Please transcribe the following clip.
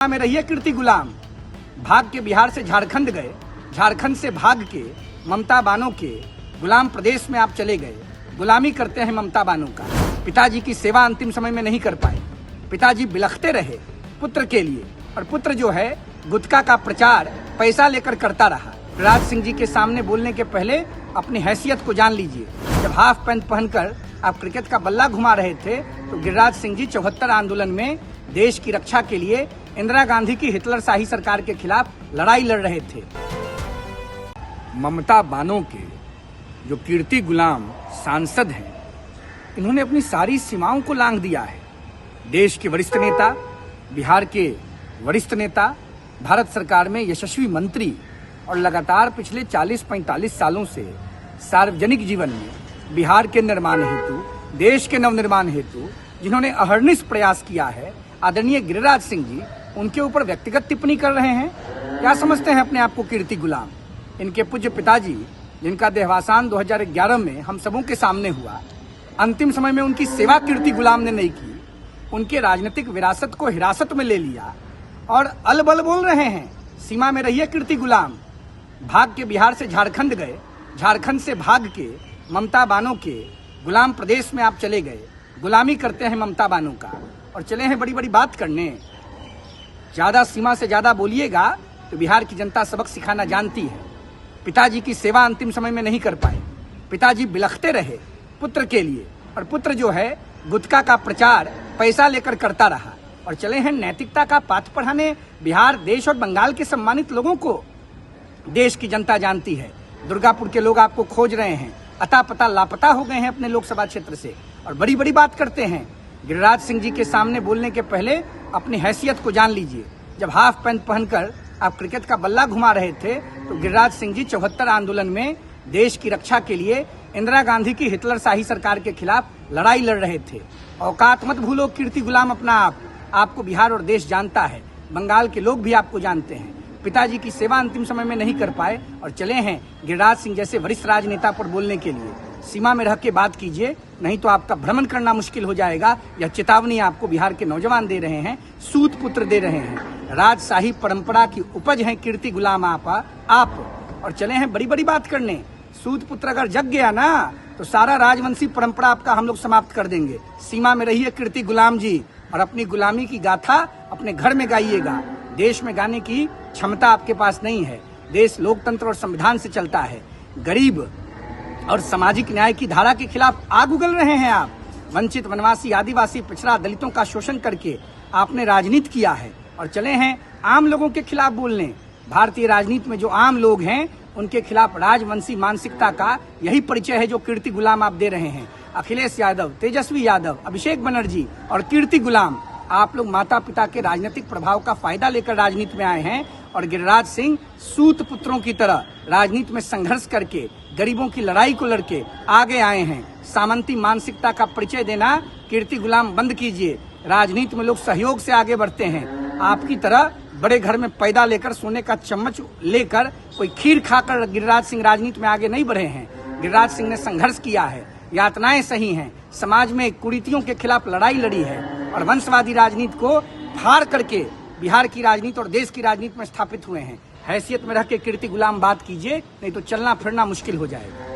में रहिए कीर्ति गुलाम। भाग के बिहार से झारखंड गए, झारखंड से भाग के ममता बानो के गुलाम प्रदेश में आप चले गए। गुलामी करते हैं ममता बानो का। पिताजी की सेवा अंतिम समय में नहीं कर पाए। पिताजी बिलखते रहे पुत्र के लिए, और पुत्र जो है गुटखा का प्रचार पैसा लेकर करता रहा। गिरिराज सिंह जी के सामने बोलने के पहले अपनी हैसियत को जान लीजिए। जब हाफ पैंट पहनकर आप क्रिकेट का बल्ला घुमा रहे थे तो गिरिराज सिंह जी 74 आंदोलन में देश की रक्षा के लिए इंदिरा गांधी की हिटलर शाही सरकार के खिलाफ लड़ाई लड़ रहे थे। ममता बानो के जो कीर्ति गुलाम सांसद हैं, इन्होंने अपनी सारी सीमाओं को लांघ दिया है। देश के वरिष्ठ नेता, बिहार के वरिष्ठ नेता, भारत सरकार में यशस्वी मंत्री और लगातार पिछले 40-45 सालों से सार्वजनिक जीवन में बिहार के निर्माण हेतु, देश के नवनिर्माण हेतु जिन्होंने अहर्निश प्रयास किया है, आदरणीय गिरिराज सिंह जी उनके ऊपर व्यक्तिगत टिप्पणी कर रहे हैं। क्या समझते हैं अपने आप को कीर्ति गुलाम? इनके पूज्य पिताजी जिनका देहावसान 2011 में हम सबों के सामने हुआ, अंतिम समय में उनकी सेवा कीर्ति गुलाम ने नहीं की, उनके राजनीतिक विरासत को हिरासत में ले लिया और अलबल बोल रहे हैं सीमा में रहिए कीर्ति गुलाम। भाग के बिहार से झारखंड गए, झारखंड से भाग के ममता बानो के गुलाम प्रदेश में आप चले गए। गुलामी करते हैं ममता बानो का और चले हैं बड़ी बड़ी बात करने। ज्यादा सीमा से ज्यादा बोलिएगा तो बिहार की जनता सबक सिखाना जानती है। पिताजी की सेवा अंतिम समय में नहीं कर पाए। पिताजी बिलखते रहे पुत्र के लिए, और पुत्र जो है गुटखा का प्रचार पैसा लेकर करता रहा। और चले हैं नैतिकता का पाठ पढ़ाने बिहार, देश और बंगाल के सम्मानित लोगों को। देश की जनता जानती है, दुर्गापुर के लोग आपको खोज रहे हैं, अता पता लापता हो गए हैं अपने लोकसभा क्षेत्र से, और बड़ी बड़ी बात करते हैं। गिरिराज सिंह जी के सामने बोलने के पहले अपनी हैसियत को जान लीजिए। जब हाफ पैंट पहनकर आप क्रिकेट का बल्ला घुमा रहे थे तो गिरिराज सिंह जी 74 आंदोलन में देश की रक्षा के लिए इंदिरा गांधी की हिटलर शाही सरकार के खिलाफ लड़ाई लड़ रहे थे। औकात मत भूलो कीर्ति गुलाम अपना आपको बिहार और देश जानता है, बंगाल के लोग भी आपको जानते हैं। पिताजी की सेवा अंतिम समय में नहीं कर पाए और चले हैं गिरिराज सिंह जैसे वरिष्ठ राजनेता पर बोलने के लिए। सीमा में रह के बात कीजिए, नहीं तो आपका भ्रमण करना मुश्किल हो जाएगा। यह चेतावनी आपको बिहार के नौजवान दे रहे हैं, सूत पुत्र दे रहे हैं। राजशाही परंपरा की उपज है कीर्ति गुलाम आप, और चले हैं बड़ी बड़ी बात करने। सूत पुत्र अगर जग गया ना तो सारा राजवंशी परंपरा आपका हम लोग समाप्त कर देंगे। सीमा में रहिए कीर्ति गुलाम जी, और अपनी गुलामी की गाथा अपने घर में गाइएगा। देश में गाने की क्षमता आपके पास नहीं है। देश लोकतंत्र और संविधान से चलता है। गरीब और सामाजिक न्याय की धारा के खिलाफ आग उगल रहे हैं आप। वंचित, वनवासी, आदिवासी, पिछड़ा, दलितों का शोषण करके आपने राजनीति किया है, और चले हैं आम लोगों के खिलाफ बोलने। भारतीय राजनीति में जो आम लोग हैं उनके खिलाफ राजवंशी मानसिकता का यही परिचय है जो कीर्ति गुलाम आप दे रहे हैं। अखिलेश यादव, तेजस्वी यादव, अभिषेक बनर्जी और कीर्ति गुलाम, आप लोग माता पिता के राजनीतिक प्रभाव का फायदा लेकर राजनीति में आए हैं, और गिरिराज सिंह सूत पुत्रों की तरह राजनीति में संघर्ष करके गरीबों की लड़ाई को लड़के आगे आए हैं। सामंती मानसिकता का परिचय देना कीर्ति गुलाम बंद कीजिए। राजनीति में लोग सहयोग से आगे बढ़ते हैं। आपकी तरह बड़े घर में पैदा लेकर, सोने का चम्मच लेकर, कोई खीर खाकर गिरिराज सिंह राजनीति में आगे नहीं बढ़े हैं। गिरिराज सिंह ने संघर्ष किया है, यातनाएं सही हैं, समाज में कुरीतियों के खिलाफ लड़ाई लड़ी है, और वंशवादी राजनीति को फाड़ करके बिहार की राजनीति और देश की राजनीति में स्थापित हुए हैं। हैसियत में रह के कीर्ति गुलाम बात कीजिए, नहीं तो चलना फिरना मुश्किल हो जाएगा।